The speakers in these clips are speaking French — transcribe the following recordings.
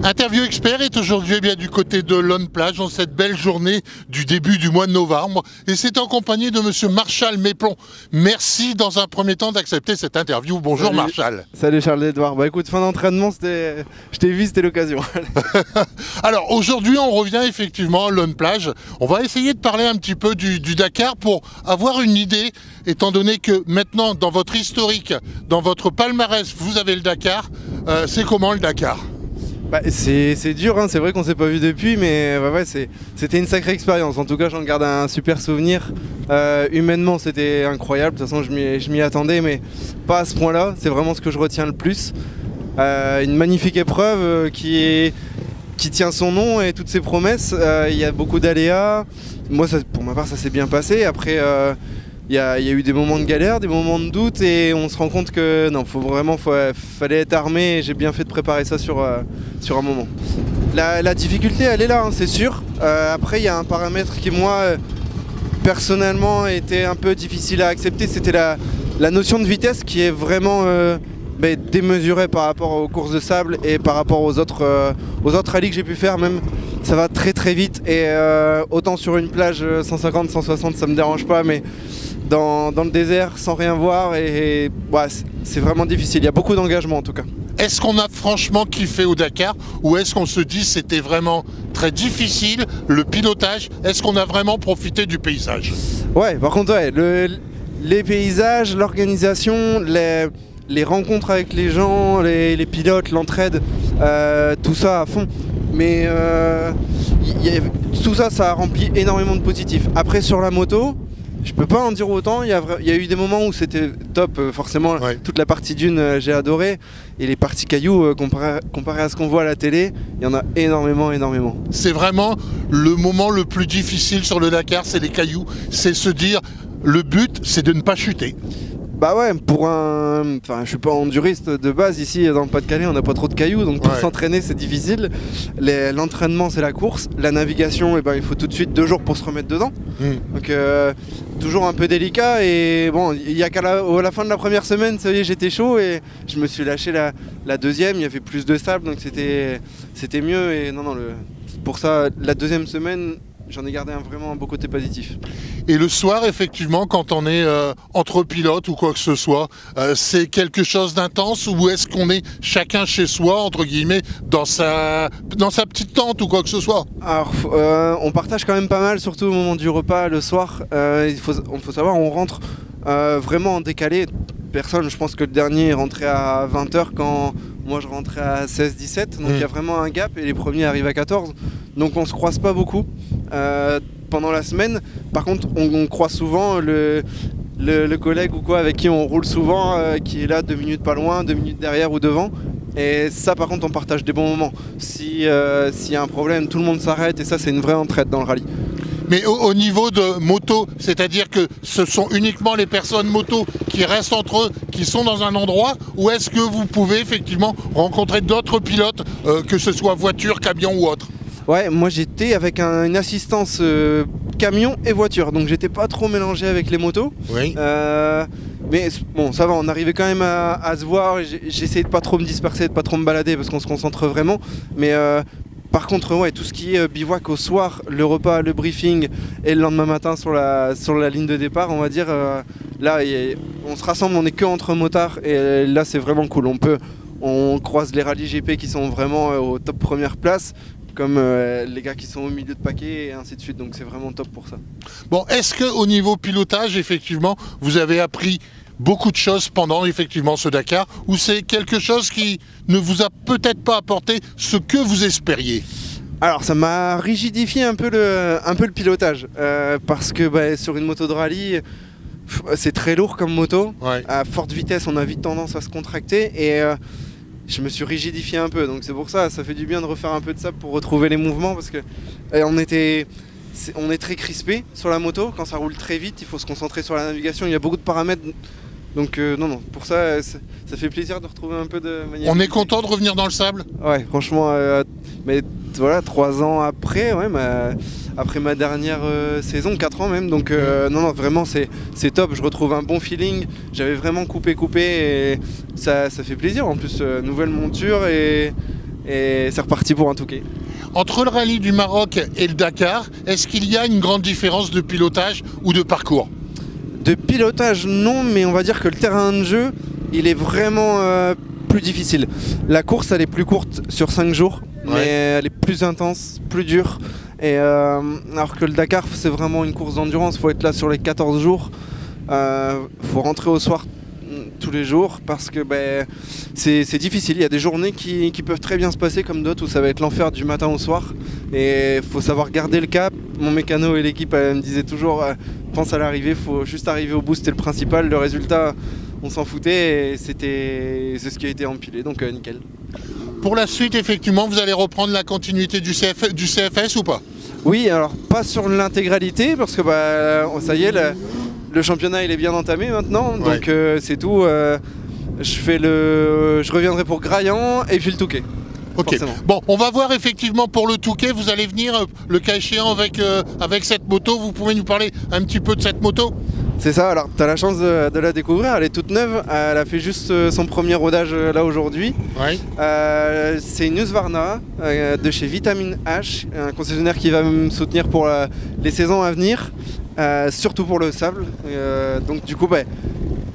Interview Expert est aujourd'hui bien du côté de Lone Plage en cette belle journée du début du mois de novembre et c'est en compagnie de monsieur Marshall Méplon. Merci dans un premier temps d'accepter cette interview. Bonjour. Salut. Marshall. Salut Charles-Edouard. Bah écoute, fin d'entraînement, je t'ai vu, c'était l'occasion. Alors aujourd'hui on revient effectivement à Lone Plage. On va essayer de parler un petit peu du Dakar pour avoir une idée, étant donné que maintenant dans votre historique, dans votre palmarès, vous avez le Dakar. C'est comment le Dakar? Bah, c'est dur, hein. C'est vrai qu'on s'est pas vu depuis, mais ouais, c'était une sacrée expérience. En tout cas, j'en garde un super souvenir. Humainement, c'était incroyable. De toute façon, je m'y attendais, mais pas à ce point-là. C'est vraiment ce que je retiens le plus. Une magnifique épreuve qui tient son nom et toutes ses promesses. Il y a beaucoup d'aléas. Moi, pour ma part, ça s'est bien passé. Après, il y a eu des moments de galère, des moments de doute, et on se rend compte que non, fallait être armé, et j'ai bien fait de préparer ça sur un moment. La difficulté, elle est là, hein, c'est sûr. Après, il y a un paramètre qui, moi, personnellement, était un peu difficile à accepter, c'était la notion de vitesse qui est vraiment démesurée par rapport aux courses de sable et par rapport aux autres rallyes que j'ai pu faire. Même, ça va très très vite, et autant sur une plage 150, 160, ça me dérange pas, mais dans le désert, sans rien voir, et ouais, c'est vraiment difficile. Il y a beaucoup d'engagement en tout cas. Est-ce qu'on a franchement kiffé au Dakar, ou est-ce qu'on se dit c'était vraiment très difficile, le pilotage? Est-ce qu'on a vraiment profité du paysage? Ouais, par contre, ouais, les paysages, l'organisation, les rencontres avec les gens, les pilotes, l'entraide, tout ça à fond. Mais tout ça, ça a rempli énormément de positifs. Après, sur la moto, je peux pas en dire autant. Il y a eu des moments où c'était top, forcément. Ouais. Toute la partie dune, j'ai adoré. Et les parties cailloux, comparé à ce qu'on voit à la télé, il y en a énormément. C'est vraiment le moment le plus difficile sur le Dakar, c'est les cailloux. C'est se dire, le but, c'est de ne pas chuter. Bah ouais, je suis pas enduriste de base, ici dans le Pas-de-Calais on n'a pas trop de cailloux, donc pour s'entraîner c'est difficile. L'entraînement c'est la course, la navigation, il faut tout de suite 2 jours pour se remettre dedans. Donc toujours un peu délicat, et bon, il y a qu'à la fin de la première semaine, ça y est, j'étais chaud et je me suis lâché la deuxième, il y avait plus de sable, donc c'était mieux, et pour ça la deuxième semaine, j'en ai gardé vraiment un beau côté positif. Et le soir, effectivement, quand on est entre pilotes ou quoi que ce soit, c'est quelque chose d'intense, ou est-ce qu'on est chacun chez soi, entre guillemets, dans sa petite tente ou quoi que ce soit? Alors, on partage quand même pas mal, surtout au moment du repas, le soir. Il faut savoir, on rentre vraiment en décalé. Je pense que le dernier est rentré à 20 h quand moi je rentrais à 16-17, donc il y a vraiment un gap, et les premiers arrivent à 14, donc on se croise pas beaucoup pendant la semaine. Par contre, on croise souvent le collègue ou quoi avec qui on roule souvent, qui est là 2 minutes pas loin, 2 minutes derrière ou devant, et ça par contre on partage des bons moments. S'il y a un problème, tout le monde s'arrête, et ça c'est une vraie entraide dans le rallye. Mais au niveau de moto, c'est-à-dire que ce sont uniquement les personnes moto qui restent entre eux, qui sont dans un endroit, ou est-ce que vous pouvez effectivement rencontrer d'autres pilotes, que ce soit voiture, camion ou autre? Ouais, moi j'étais avec une assistance camion et voiture, donc j'étais pas trop mélangé avec les motos. Oui. Mais bon, ça va, on arrivait quand même à se voir. J'essayais de pas trop me disperser, de pas trop me balader, parce qu'on se concentre vraiment. Mais par contre, ouais, tout ce qui est bivouac au soir, le repas, le briefing, et le lendemain matin sur la ligne de départ, on va dire, là, on se rassemble, on n'est que entre motards, et là, c'est vraiment cool. On croise les rallyes GP qui sont vraiment aux top premières places, comme les gars qui sont au milieu de paquet, et ainsi de suite, donc c'est vraiment top pour ça. Bon, est-ce qu'au niveau pilotage, effectivement, vous avez appris beaucoup de choses pendant effectivement ce Dakar, ou c'est quelque chose qui ne vous a peut-être pas apporté ce que vous espériez? Alors ça m'a rigidifié un peu le pilotage, parce que sur une moto de rallye, c'est très lourd comme moto. Ouais. À forte vitesse on a vite tendance à se contracter, et je me suis rigidifié un peu, donc c'est pour ça fait du bien de refaire un peu de sable pour retrouver les mouvements, parce que on est très crispé sur la moto. Quand ça roule très vite, il faut se concentrer sur la navigation, il y a beaucoup de paramètres. Donc pour ça, ça fait plaisir de retrouver un peu de manière. On est content de revenir dans le sable? Ouais, franchement, mais voilà, 3 ans après, ouais, après ma dernière saison, 4 ans même, donc vraiment c'est top, je retrouve un bon feeling, j'avais vraiment coupé, et ça fait plaisir, en plus nouvelle monture, et et c'est reparti pour un Touquet. Entre le rallye du Maroc et le Dakar, est-ce qu'il y a une grande différence de pilotage ou de parcours? De pilotage, non, mais on va dire que le terrain de jeu, il est vraiment plus difficile. La course, elle est plus courte sur 5 jours, mais elle est plus intense, plus dure. Et alors que le Dakar, c'est vraiment une course d'endurance, il faut être là sur les 14 jours. Faut rentrer au soir tous les jours parce que c'est difficile. Il y a des journées qui peuvent très bien se passer comme d'autres où ça va être l'enfer du matin au soir. Et il faut savoir garder le cap. Mon mécano et l'équipe me disaient toujours pense à l'arrivée, il faut juste arriver au bout, c'était le principal. Le résultat, on s'en foutait et c'est ce qui a été empilé, donc nickel. Pour la suite, effectivement, vous allez reprendre la continuité du CFS ou pas? Oui, alors pas sur l'intégralité parce que ça y est, le championnat il est bien entamé maintenant, donc c'est tout. Je reviendrai pour Graillan et puis le Touquet. Ok, forcément. Bon, on va voir effectivement pour le Touquet, vous allez venir le cas échéant avec cette moto. Vous pouvez nous parler un petit peu de cette moto? C'est ça, alors tu as la chance de la découvrir, elle est toute neuve, elle a fait juste son premier rodage là aujourd'hui. Ouais. C'est une Husqvarna de chez Vitamine H, un concessionnaire qui va me soutenir pour les saisons à venir, surtout pour le sable. Donc du coup,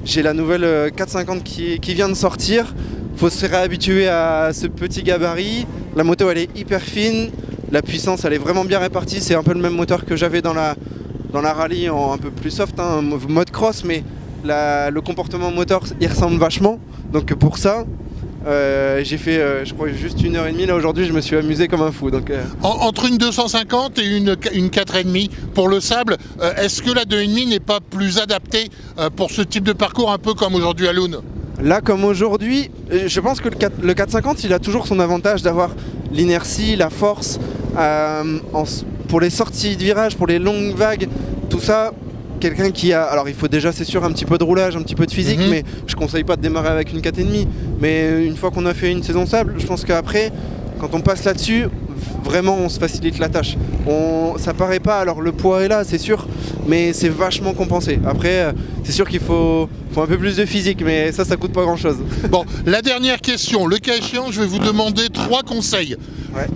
j'ai la nouvelle 450 qui vient de sortir. Faut se réhabituer à ce petit gabarit. La moto elle est hyper fine, la puissance elle est vraiment bien répartie. C'est un peu le même moteur que j'avais dans la rallye en un peu plus soft, hein, mode cross, mais le comportement moteur il ressemble vachement. Donc pour ça, j'ai fait je crois juste 1h30 là aujourd'hui, je me suis amusé comme un fou. Donc, Entre une 250 et une 4,5 pour le sable, est-ce que la 2,5 n'est pas plus adaptée pour ce type de parcours un peu comme aujourd'hui à Loun? Là comme aujourd'hui, je pense que le 450 il a toujours son avantage d'avoir l'inertie, la force, pour les sorties de virage, pour les longues vagues, tout ça, quelqu'un qui a... Alors il faut déjà c'est sûr un petit peu de roulage, un petit peu de physique, mais je conseille pas de démarrer avec une 4,5. Mais une fois qu'on a fait une saison sable, je pense qu'après, quand on passe là-dessus, vraiment on se facilite la tâche. Ça paraît pas, alors le poids est là c'est sûr, mais c'est vachement compensé. Après c'est sûr qu'il faut un peu plus de physique, mais ça coûte pas grand chose. Bon, la dernière question, le cas échéant, je vais vous demander 3 conseils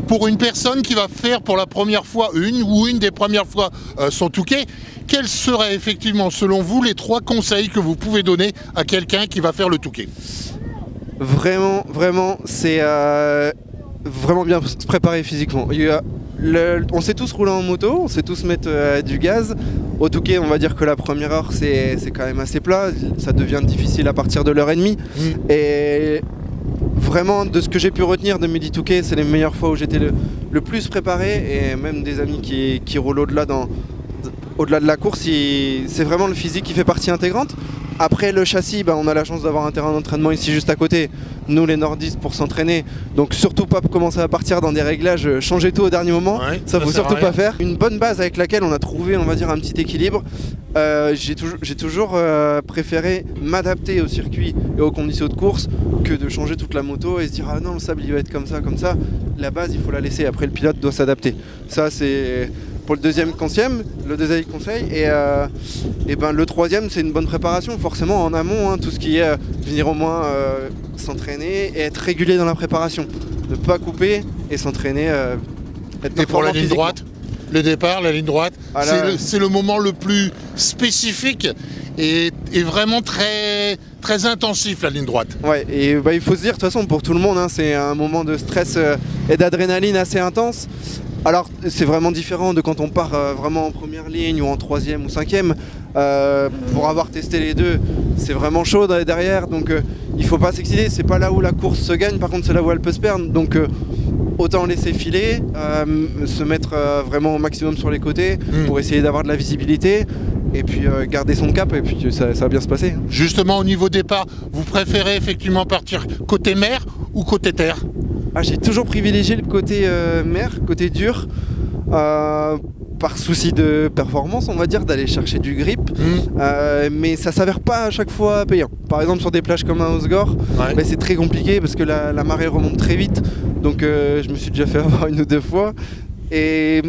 pour une personne qui va faire pour la première fois une des premières fois son Touquet. Quels seraient effectivement selon vous les 3 conseils que vous pouvez donner à quelqu'un qui va faire le Touquet? Vraiment, c'est vraiment bien se préparer physiquement. On sait tous rouler en moto, on sait tous mettre du gaz. Au Touquet, on va dire que la première heure, c'est quand même assez plat. Ça devient difficile à partir de l'heure et demie. Et vraiment, de ce que j'ai pu retenir de mes 10 Touquets, c'est les meilleures fois où j'étais le plus préparé. Et même des amis qui roulent au-delà de la course, c'est vraiment le physique qui fait partie intégrante. Après le châssis, on a la chance d'avoir un terrain d'entraînement ici juste à côté, nous les nordistes pour s'entraîner, donc surtout pas commencer à partir dans des réglages, changer tout au dernier moment, ça faut surtout pas faire. Une bonne base avec laquelle on a trouvé, on va dire, un petit équilibre. J'ai toujours préféré m'adapter au circuit et aux conditions de course que de changer toute la moto et se dire ah non le sable il va être comme ça, la base il faut la laisser, après le pilote doit s'adapter. Ça c'est... pour le deuxième conseil, et le troisième c'est une bonne préparation, forcément en amont, tout ce qui est venir au moins s'entraîner et être régulier dans la préparation, ne pas couper et s'entraîner. Et pour la ligne droite, le départ, la ligne droite, c'est le moment le plus spécifique et vraiment très, très intensif, la ligne droite. Ouais, et il faut se dire de toute façon pour tout le monde, c'est un moment de stress et d'adrénaline assez intense. Alors c'est vraiment différent de quand on part vraiment en première ligne ou en troisième ou cinquième. Pour avoir testé les deux, c'est vraiment chaud derrière, donc il faut pas s'exciter. C'est pas là où la course se gagne, par contre c'est là où elle peut se perdre. Donc autant laisser filer, se mettre vraiment au maximum sur les côtés pour essayer d'avoir de la visibilité. Et puis garder son cap et puis ça va bien se passer. Justement au niveau départ, vous préférez effectivement partir côté mer ou côté terre? J'ai toujours privilégié le côté mer, côté dur, par souci de performance on va dire, d'aller chercher du grip, mais ça s'avère pas à chaque fois payant. Par exemple sur des plages comme à Osgore, c'est très compliqué parce que la marée remonte très vite, donc je me suis déjà fait avoir 1 ou 2 fois. Et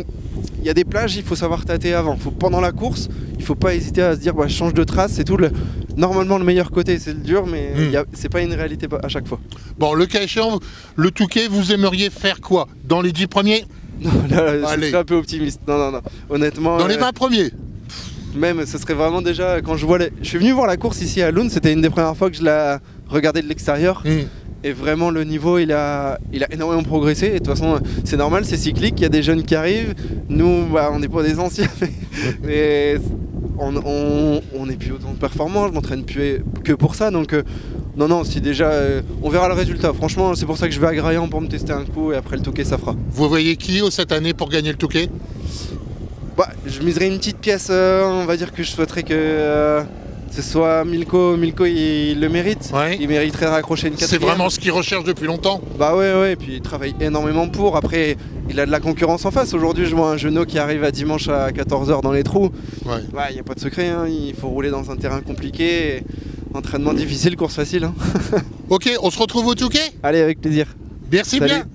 il y a des plages, il faut savoir tâter avant. Pendant la course, il faut pas hésiter à se dire bah, je change de trace, c'est tout. Normalement le meilleur côté c'est le dur, mais c'est pas une réalité à chaque fois. Bon, le cas échéant, le Touquet, vous aimeriez faire quoi? Dans les 10 premiers? Non, là, je suis un peu optimiste. Non. Honnêtement. Dans les 20 premiers? Même, ce serait vraiment déjà quand je vois Je suis venu voir la course ici à Loun, c'était une des premières fois que je la regardais de l'extérieur. Et vraiment le niveau il a énormément progressé. Et de toute façon c'est normal, c'est cyclique, il y a des jeunes qui arrivent. Nous bah, on n'est pas des anciens mais on n'est plus autant performants, je m'entraîne plus que pour ça. Donc non, si déjà on verra le résultat. Franchement c'est pour ça que je vais à Graillan pour me tester un coup et après le Touquet ça fera. Vous voyez qui cette année pour gagner le Touquet? Bah, je miserais une petite pièce, on va dire que je souhaiterais que ce soit Milko. Milko il le mérite, il mériterait de raccrocher une 4e. C'est vraiment ce qu'il recherche depuis longtemps. Bah ouais, et puis il travaille énormément pour. Après il a de la concurrence en face. Aujourd'hui je vois un Jeunot qui arrive à dimanche à 14 h dans les trous. Bah, il n'y a pas de secret, hein. Il faut rouler dans un terrain compliqué. Entraînement difficile, course facile. Ok, on se retrouve au Touquet? Allez, avec plaisir. Merci. Salut. Bien.